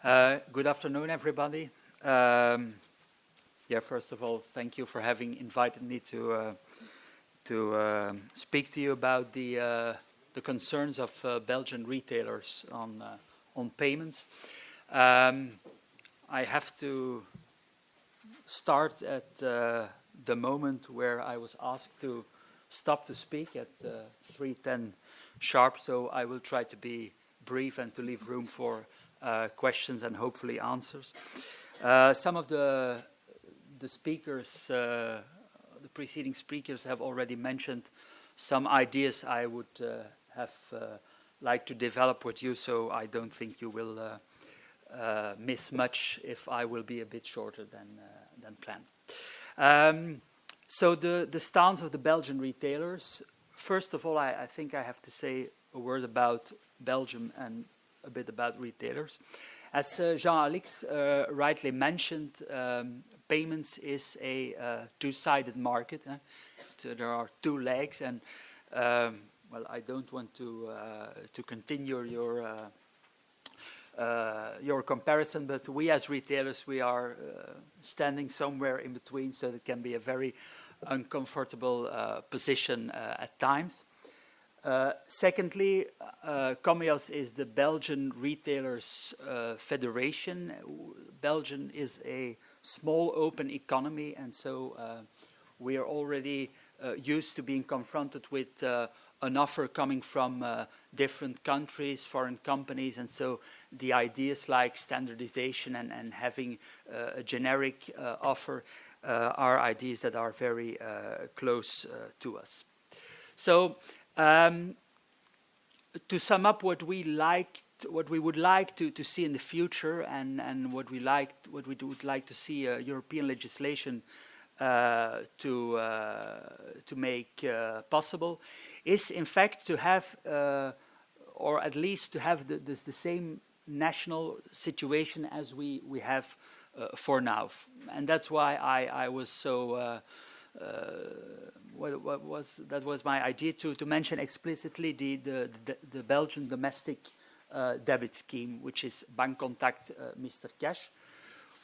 Good afternoon, everybody. First of all, thank you for having invited me to speak to you about the concerns of Belgian retailers on payments. I have to start at the moment where I was asked to stop to speak at 3:10 sharp, so I will try to be brief and to leave room for questions and hopefully answers. Some of the speakers, the preceding speakers, have already mentioned some ideas I would have liked to develop with you, so I don't think you will miss much if I will be a bit shorter than planned. So the stance of the Belgian retailers. First of all, I think I have to say a word about Belgium and a bit about retailers. As Jean-Alex rightly mentioned, payments is a two-sided market. There are two legs, and well, I don't want to continue your comparison, but we as retailers, we are standing somewhere in between, so it can be a very uncomfortable position at times. Secondly, Comios is the Belgian Retailers Federation. Belgium is a small open economy, and so we are already used to being confronted with an offer coming from different countries, foreign companies, and so the ideas like standardization and having a generic offer are ideas that are very close to us. So to sum up what we would like to see in the future, and what we would like to see European legislation to make possible, is in fact to have, or at least to have the same national situation as we have for now, and that's why I was so. That was my idea to mention explicitly the Belgian domestic debit scheme, which is Bankcontact Mr. Cash,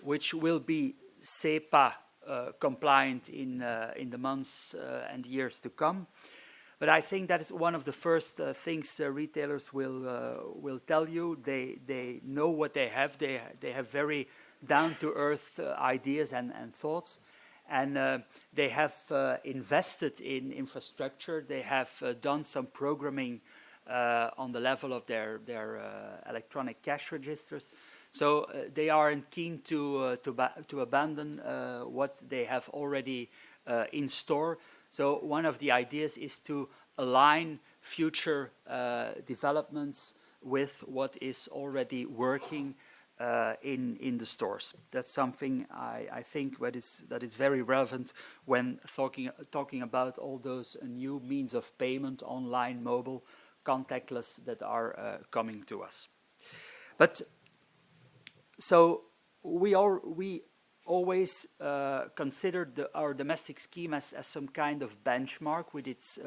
which will be SEPA compliant in the months and years to come. But I think that is one of the first things retailers will tell you. They know what they have. They have very down-to-earth ideas and thoughts. And they have invested in infrastructure. They have done some programming on the level of their electronic cash registers. So they aren't keen to abandon what they have already in store. So one of the ideas is to align future developments with what is already working in the stores. That's something I think that is very relevant when talking about all those new means of payment, online, mobile, contactless, that are coming to us. But so we always considered our domestic scheme as some kind of benchmark with its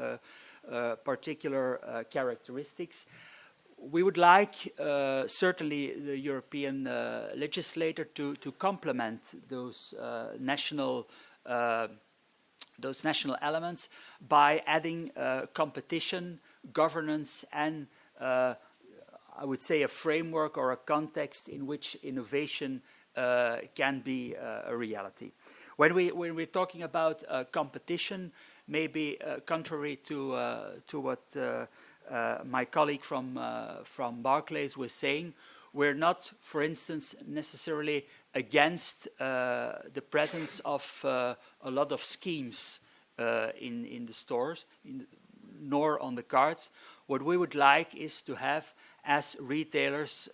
particular characteristics. We would like certainly the European legislator to complement those national elements by adding competition, governance, and I would say a framework or a context in which innovation can be a reality. When we're talking about competition, maybe contrary to what my colleague from Barclays was saying, we're not, for instance, necessarily against the presence of a lot of schemes in the stores, nor on the cards. What we would like is to have, as retailers,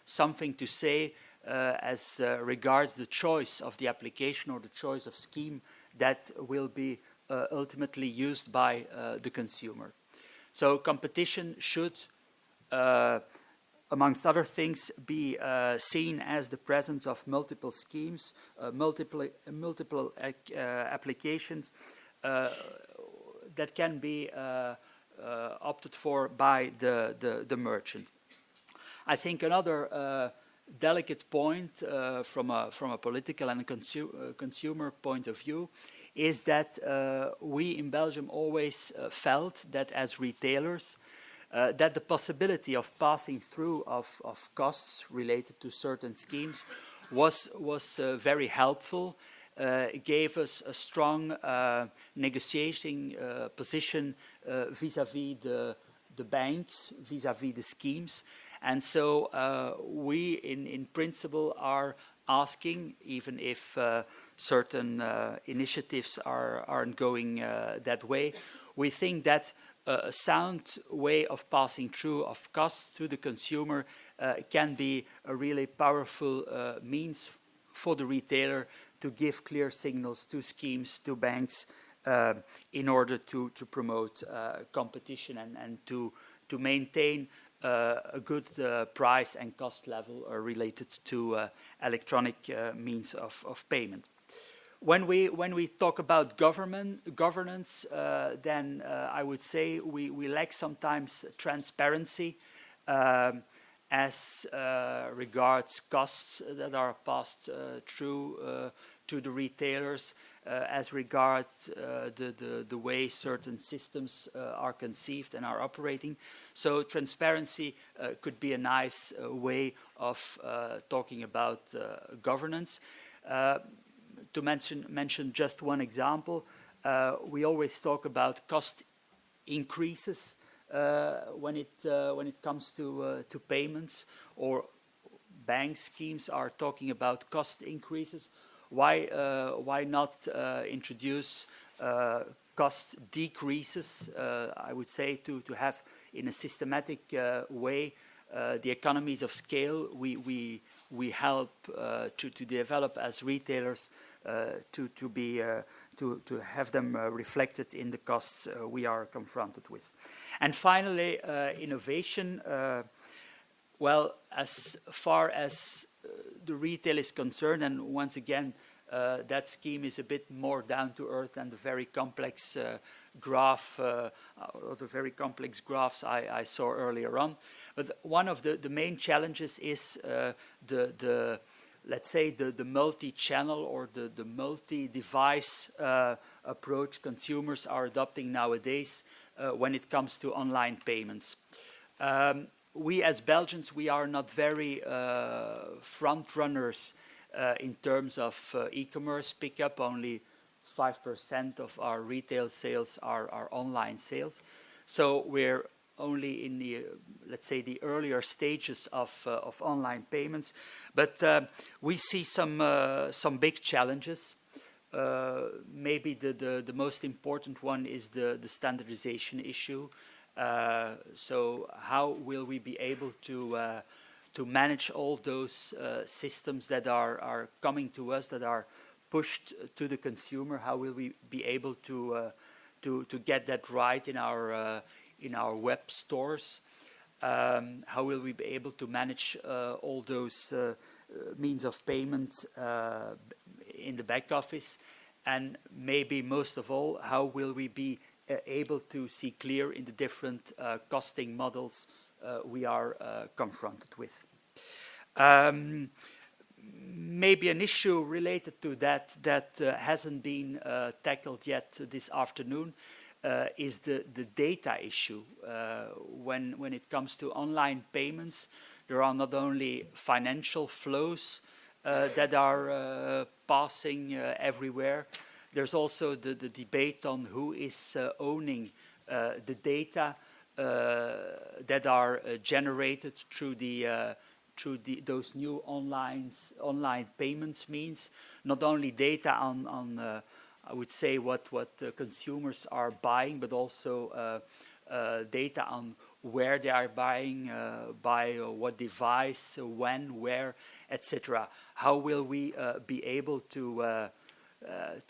something to say as regards the choice of the application or the choice of scheme that will be ultimately used by the consumer. So competition should, amongst other things, be seen as the presence of multiple schemes, multiple applications that can be opted for by the merchant. I think another delicate point from a political and a consumer point of view is that we in Belgium always felt that as retailers that the possibility of passing through of costs related to certain schemes was very helpful. It gave us a strong negotiating position vis-à-vis the banks, vis-à-vis the schemes. And so we, in principle, are asking, even if certain initiatives aren't going that way, we think that a sound way of passing through of costs to the consumer can be a really powerful means for the retailer to give clear signals to schemes, to banks, in order to promote competition and to maintain a good price and cost level related to electronic means of payment. When we talk about governance, then I would say we lack sometimes transparency as regards costs that are passed through to the retailers, as regards the way certain systems are conceived and are operating. So transparency could be a nice way of talking about governance. To mention just one example, we always talk about cost increases when it comes to payments, or bank schemes are talking about cost increases. Why not introduce cost decreases? I would say to have in a systematic way the economies of scale we help to develop as retailers to have them reflected in the costs we are confronted with. And finally, innovation. Well, as far as the retail is concerned, and once again, that scheme is a bit more down to earth than the very complex graph or the very complex graphs I saw earlier on. But one of the main challenges is let's say the multi-channel or the multi-device approach consumers are adopting nowadays when it comes to online payments. We as Belgians, we are not very front runners in terms of e-commerce pickup. Only 5% of our retail sales are online sales. So we're only in the, let's say, the earlier stages of online payments. But we see some big challenges. Maybe the most important one is the standardization issue. So how will we be able to manage all those systems that are coming to us, that are pushed to the consumer? How will we be able to get that right in our web stores? How will we be able to manage all those means of payment in the back office? And maybe most of all, how will we be able to see clear in the different costing models we are confronted with? Maybe an issue related to that hasn't been tackled yet this afternoon is the data issue. When it comes to online payments, there are not only financial flows that are passing everywhere. There's also the debate on who is owning the data that are generated through those new online payments means. Not only data on I would say what consumers are buying, but also data on where they are buying, by what device, when, where, etc. How will we be able to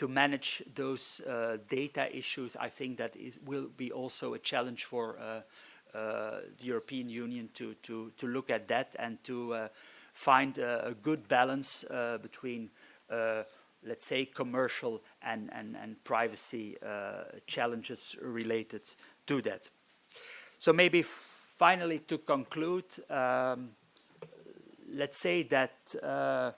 manage those data issues? I think that will be also a challenge for the European Union to look at that and to find a good balance between let's say commercial and privacy challenges related to that. So maybe finally to conclude, let's say that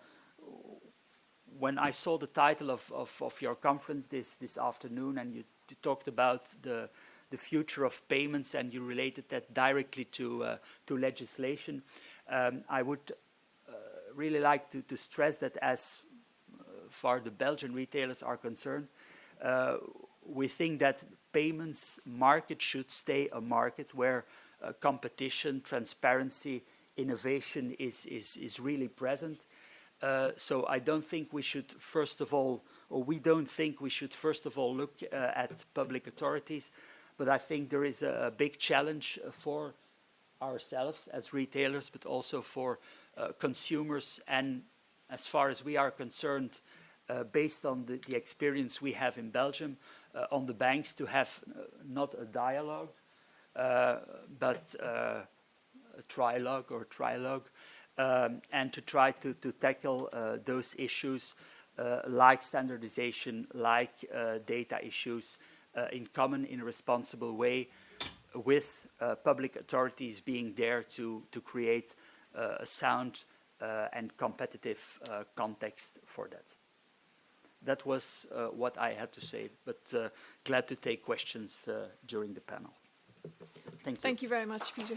when I saw the title of your conference this afternoon, and you talked about the future of payments, and you related that directly to legislation, I would really like to stress that as far the Belgian retailers are concerned, we think that payments market should stay a market where competition, transparency, innovation is really present. So I don't think we should first of all, or we don't think we should first of all look at public authorities, but I think there is a big challenge for ourselves as retailers, but also for consumers, and as far as we are concerned, based on the experience we have in Belgium, on the banks to have not a dialogue, but a trilogue or trilogue, and to try to tackle those issues like standardization, like data issues in common, in a responsible way, with public authorities being there to create a sound and competitive context for that. That was what I had to say, but glad to take questions during the panel. Thank you. Thank you very much, Peter.